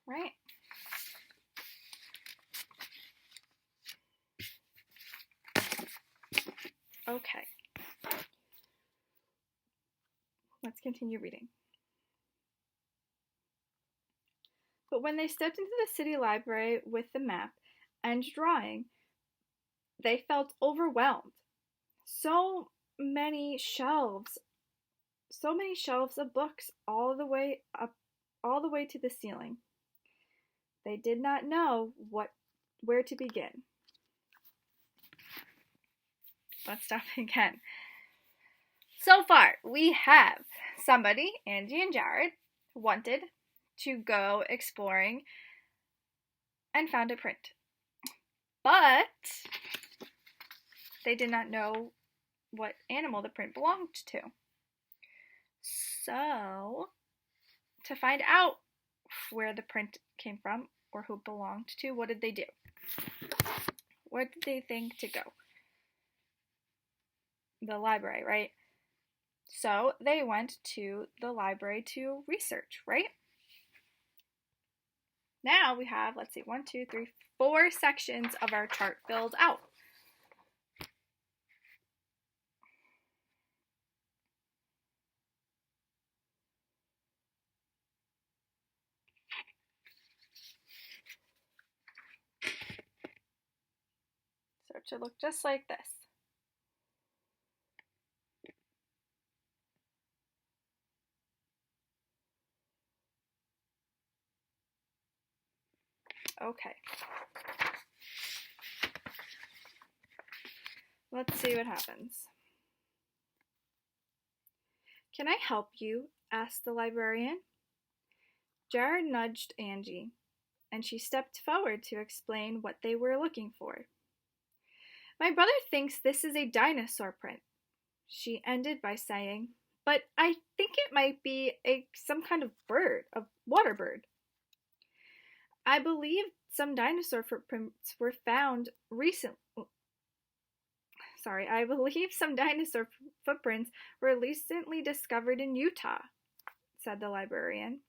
right? Okay. Let's continue reading. But when they stepped into the city library with the map and drawing, they felt overwhelmed. So many shelves of books all the way to the ceiling. They did not know where to begin. Let's stop again. So far, we have somebody, Angie and Jared, wanted to go exploring and found a print. But they did not know what animal the print belonged to. So, to find out where the print came from or who it belonged to, what did they do? Where did they think to go? The library, right? So they went to the library to research, right? Now we have, 4 sections of our chart filled out. So it should look just like this. Okay. Let's see what happens. Can I help you? Asked the librarian. Jared nudged Angie, and she stepped forward to explain what they were looking for. My brother thinks this is a dinosaur print, she ended by saying, but I think it might be some kind of bird, a water bird. I believe some dinosaur footprints were found recently. I believe some dinosaur footprints were recently discovered in Utah, said the librarian.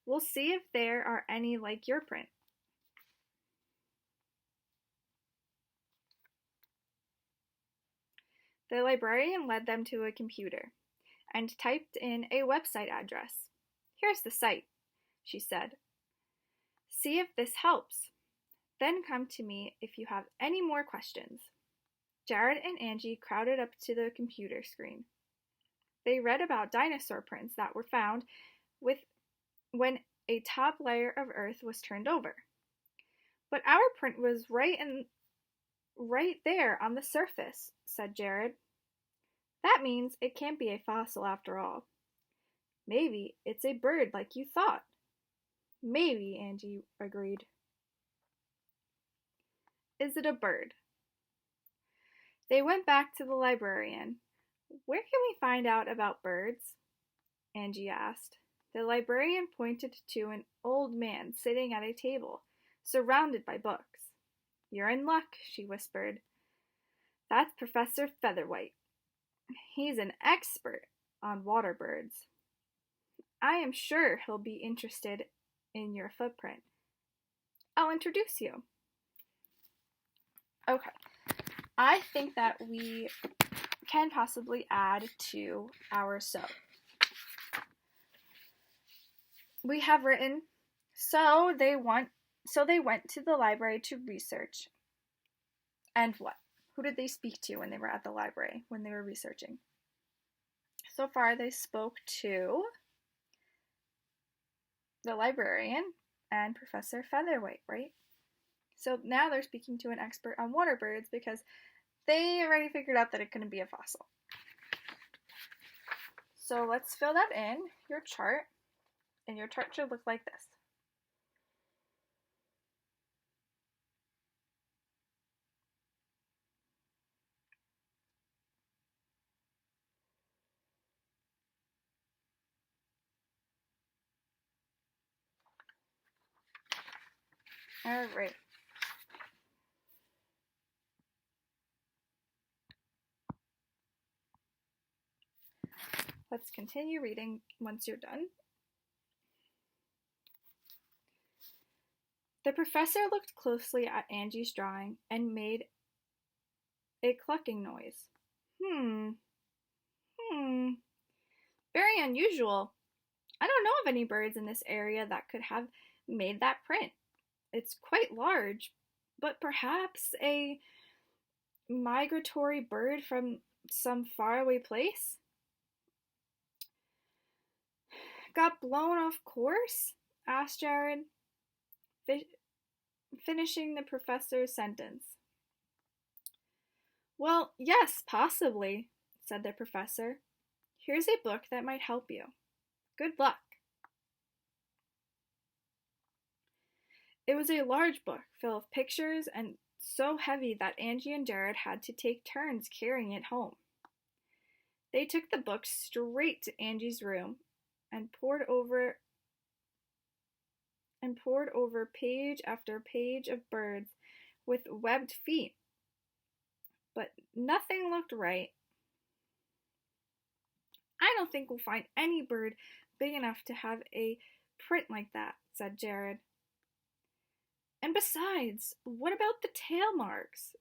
We'll see if there are any like your print. The librarian led them to a computer and typed in a website address. Here's the site, she said. See if this helps. Then come to me if you have any more questions. Jared and Angie crowded up to the computer screen. They read about dinosaur prints that were found when a top layer of earth was turned over. But our print was right there on the surface, said Jared. That means it can't be a fossil after all. Maybe it's a bird like you thought. Maybe, Angie agreed. Is it a bird? They went back to the librarian. Where can we find out about birds? Angie asked. The librarian pointed to an old man sitting at a table, surrounded by books. You're in luck, she whispered. That's Professor Featherwhite. He's an expert on water birds. I am sure he'll be interested in your footprint. I'll introduce you. Okay. I think that we can possibly add to our so. We have written, so they went to the library to research. And what? Who did they speak to when they were at the library, when they were researching? So far, they spoke to the librarian and Professor Featherwhite, right? So now they're speaking to an expert on water birds because they already figured out that it couldn't be a fossil. So let's fill that in, your chart, and your chart should look like this. All right. Let's continue reading once you're done. The professor looked closely at Angie's drawing and made a clucking noise. Hmm, very unusual. I don't know of any birds in this area that could have made that print. It's quite large, but perhaps a migratory bird from some faraway place? Got blown off course? Asked Jared, finishing the professor's sentence. Well, yes, possibly, said the professor. Here's a book that might help you. Good luck. It was a large book full of pictures and so heavy that Angie and Jared had to take turns carrying it home. They took the book straight to Angie's room and pored over page after page of birds with webbed feet. But nothing looked right. I don't think we'll find any bird big enough to have a print like that, said Jared. And besides, what about the tail marks?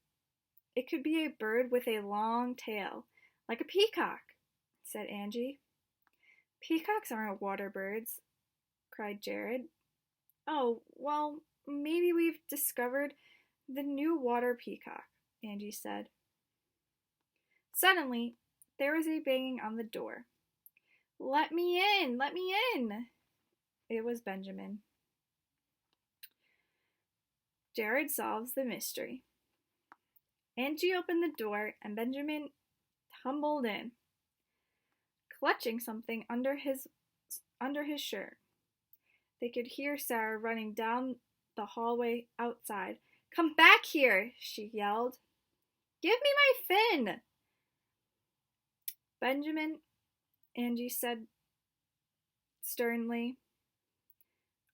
It could be a bird with a long tail, like a peacock, said Angie. Peacocks aren't water birds, cried Jared. Oh, well, maybe we've discovered the new water peacock, Angie said. Suddenly, there was a banging on the door. Let me in! Let me in! It was Benjamin. Jared solves the mystery. Angie opened the door and Benjamin tumbled in, clutching something under his shirt. They could hear Sarah running down the hallway outside. Come back here, she yelled. Give me my fin! Benjamin, Angie said sternly.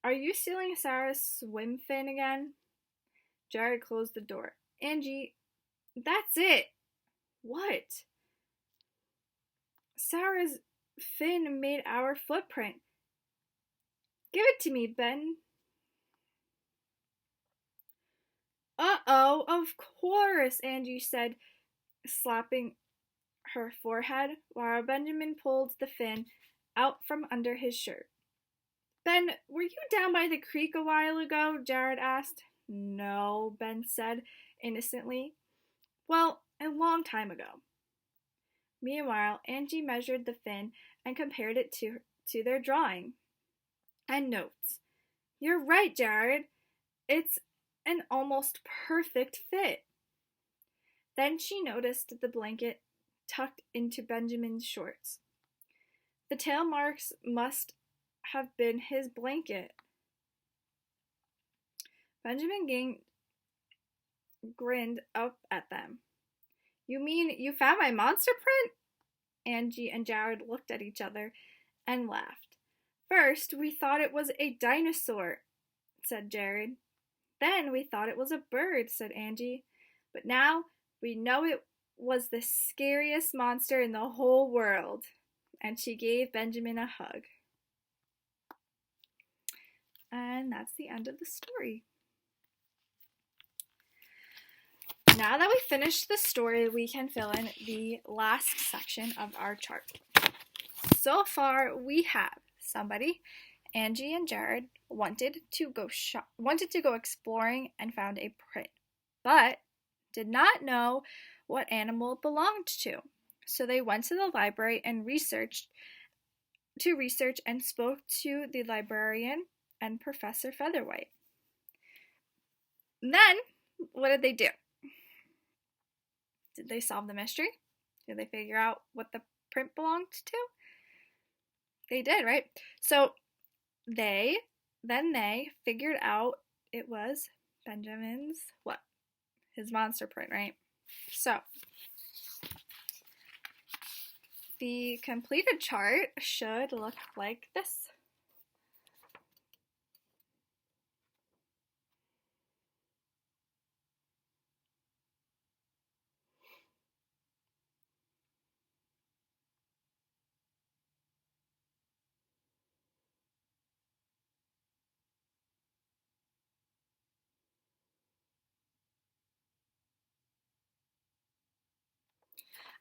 Are you stealing Sarah's swim fin again? Jared closed the door. Angie, that's it. What? Sarah's fin made our footprint. Give it to me, Ben. Uh-oh, of course, Angie said, slapping her forehead, while Benjamin pulled the fin out from under his shirt. Ben, were you down by the creek a while ago? Jared asked. No, Ben said innocently. Well, a long time ago. Meanwhile, Angie measured the fin and compared it to their drawing. And notes. You're right, Jared. It's an almost perfect fit. Then she noticed the blanket tucked into Benjamin's shorts. The tail marks must have been his blanket. Benjamin grinned up at them. You mean you found my monster print? Angie and Jared looked at each other and laughed. First, we thought it was a dinosaur, said Jared. Then we thought it was a bird, said Angie. But now we know it was the scariest monster in the whole world. And she gave Benjamin a hug. And that's the end of the story. Now that we finished the story, we can fill in the last section of our chart. So far, we have somebody, Angie and Jared, wanted to go exploring and found a print, but did not know what animal it belonged to. So they went to the library and researched and spoke to the librarian and Professor Featherwhite. Then, what did they do? Did they solve the mystery? Did they figure out what the print belonged to? They did, right? So they figured out it was Benjamin's, his monster print, right? So the completed chart should look like this.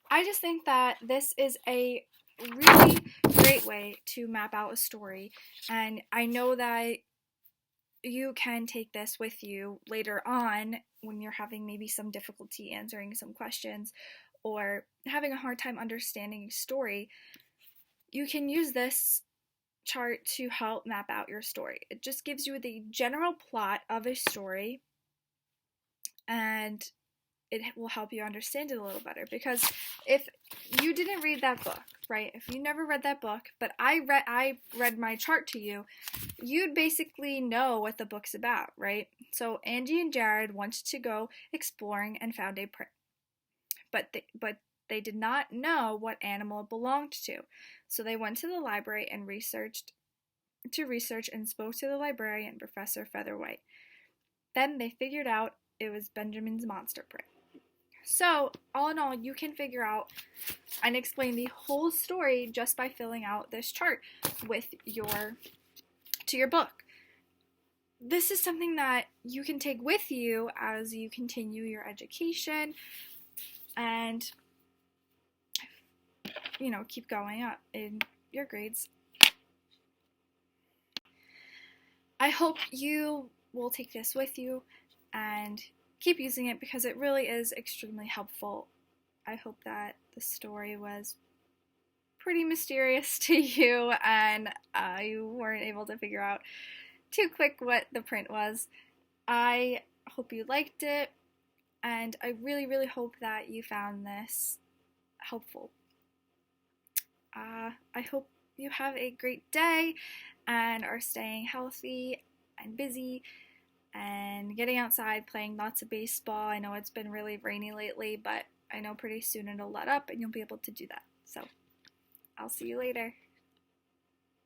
I just think that this is a really great way to map out a story, and I know that you can take this with you later on when you're having maybe some difficulty answering some questions or having a hard time understanding a story. You can use this chart to help map out your story. It just gives you the general plot of a story, and it will help you understand it a little better. Because if you didn't read that book, right? If you never read that book, but I read my chart to you, you'd basically know what the book's about, right? So Angie and Jared wanted to go exploring and found a print, but they did not know what animal it belonged to. So they went to the library and researched and spoke to the librarian, Professor Featherwhite. Then they figured out it was Benjamin's monster print. So, all in all, you can figure out and explain the whole story just by filling out this chart with your book. This is something that you can take with you as you continue your education and, keep going up in your grades. I hope you will take this with you and keep using it because it really is extremely helpful. I hope that the story was pretty mysterious to you and you weren't able to figure out too quick what the print was. I hope you liked it, and I really, really hope that you found this helpful. I hope you have a great day and are staying healthy and busy and getting outside, playing lots of baseball. I know it's been really rainy lately, but I know pretty soon it'll let up and you'll be able to do that. So I'll see you later.